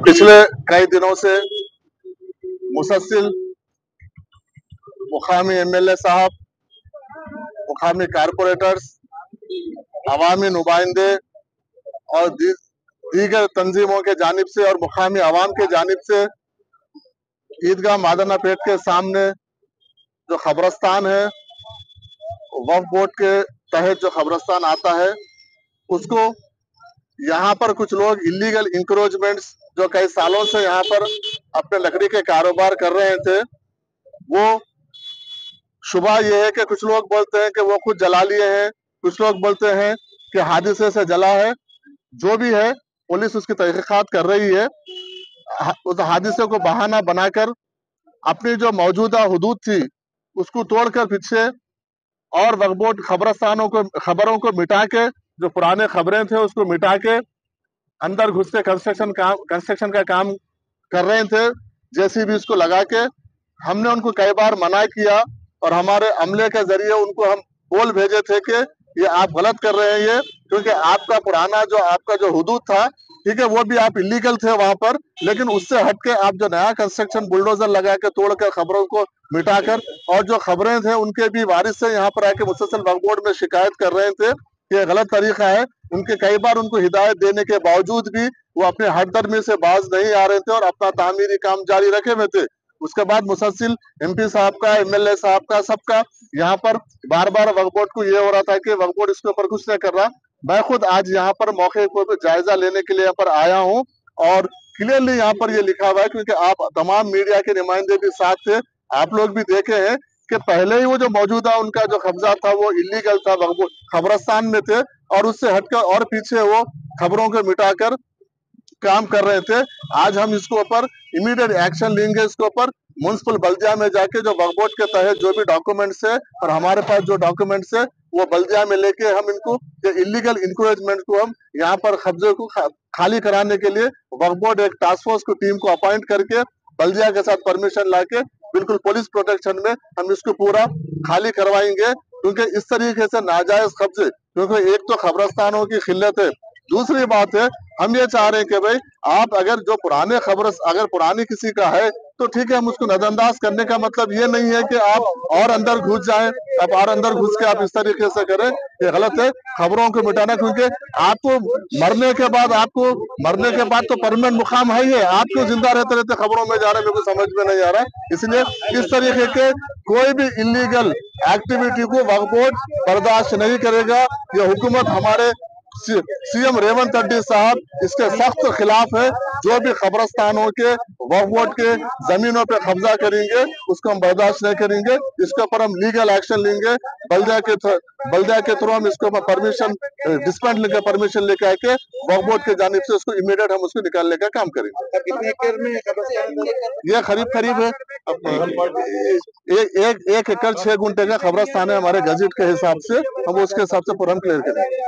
पिछले कई दिनों से मुसलसिल मुकामी एमएलए साहब, मुकामी कारपोरेटर्स, अवामी नुमाइंदे और दीगर तंजीमों के जानिब से और मुकामी अवाम के जानिब से ईदगाह मादना पेट के सामने जो खबरस्तान है, वक्फ बोर्ड के तहत जो खबरस्तान आता है, उसको यहाँ पर कुछ लोग इलीगल इंक्रोचमेंट्स जो कई सालों से यहाँ पर अपने लकड़ी के कारोबार कर रहे थे, वो शुबा ये है कि कुछ लोग बोलते हैं कि वो खुद जला लिए हैं, कुछ लोग बोलते हैं कि हादसे से जला है। जो भी है, पुलिस उसकी तहकीकात कर रही है। उस हादसे को बहाना बनाकर अपनी जो मौजूदा हुदूद थी उसको तोड़कर पीछे और वक्फ बोर्ड खबरों को मिटा के, जो पुराने खबरें थे उसको मिटा के अंदर घुस के कंस्ट्रक्शन का काम कर रहे थे, जेसीबी इसको लगा के। हमने उनको कई बार मना किया और हमारे अमले के जरिए उनको हम बोल भेजे थे कि ये आप गलत कर रहे हैं, ये क्योंकि आपका जो हुदूद था, ठीक है, वो भी आप इलीगल थे वहां पर, लेकिन उससे हटके आप जो नया कंस्ट्रक्शन बुलडोजर लगा के तोड़कर खबरों को मिटाकर, और जो खबरें थे उनके भी वारिस से यहाँ पर आके मुसलसल वक्फ बोर्ड में शिकायत कर रहे थे कि ये गलत तरीका है। उनके कई बार उनको हिदायत देने के बावजूद भी वो अपने हटदर्मी से बाज नहीं आ रहे थे और अपना तामीरी काम जारी रखे हुए थे। उसके बाद मुसलसिल एमपी साहब का, एमएलए साहब का, सबका यहाँ पर बार बार वक्फ बोर्ड को ये हो रहा था कि वक्फ बोर्ड इसके ऊपर कुछ नहीं कर रहा। मैं खुद आज यहाँ पर मौके को जायजा लेने के लिए यहाँ पर आया हूँ और क्लियरली यहाँ पर ये लिखा हुआ है, क्योंकि आप तमाम मीडिया के नुमाइंदे भी साथ थे, आप लोग भी देखे हैं कि पहले ही वो जो मौजूदा उनका जो कब्जा था वो इलीगल था, खबरस्तान में थे और उससे हटकर और पीछे वो खबरों को मिटाकर काम कर रहे थे। आज हम इसके ऊपर इमीडिएट एक्शन लेंगे। इसके ऊपर म्युनिसिपल बल्दिया में जाके जो वक्फ बोर्ड के तहत जो भी डॉक्यूमेंट्स है और हमारे पास जो डॉक्यूमेंट्स है वो बल्दिया में लेके हम इनको इलीगल इंक्रोचमेंट को हम यहाँ पर कब्जे को खाली कराने के लिए वक्फ बोर्ड एक टास्क फोर्स को टीम को अपॉइंट करके बल्दिया के साथ परमिशन लाके बिल्कुल पुलिस प्रोटेक्शन में हम इसको पूरा खाली करवाएंगे, क्योंकि इस तरीके से नाजायज कब्जे, क्योंकि एक तो खबरस्तानों की खिल्लत है, दूसरी बात है हम ये चाह रहे हैं कि भाई आप अगर जो पुराने खबर अगर पुरानी किसी का है तो ठीक है, हम उसको नजरअंदाज करने का मतलब ये नहीं है कि आप और अंदर घुस जाएं, आप और अंदर घुस के आप इस तरीके से करें, ये गलत है। खबरों को मिटाना, क्योंकि आपको मरने के बाद तो परमानेंट मुकाम है ही है, आप क्यों जिंदा रहते रहते खबरों में जा रहे हैं, मेरे को समझ में नहीं आ रहा है। इसलिए इस तरीके के कोई भी इलीगल एक्टिविटी को वक्फ बोर्ड बर्दाश्त नहीं करेगा। ये हुकूमत हमारे सीएम रेवंत रेड्डी साहब इसके सख्त खिलाफ है। जो भी खबरस्तानों के वक्फ बोर्ड के जमीनों पे कब्जा करेंगे उसको हम बर्दाश्त नहीं करेंगे, इसके ऊपर हम लीगल एक्शन लेंगे। बल्दिया के थ्रू हम इसके ऊपर परमिशन डिस्पेंड लेकर परमिशन लेके आके वक्फ बोर्ड के जानिब से उसको इमीडिएट हम उसको निकालने का काम करेंगे। कितने एकड़ में ये करीब है एक एकड़ 6 गुंठे का खबरस्तान है हमारे गजट के हिसाब से, हम उसके हिसाब से पूरा क्लियर करेंगे।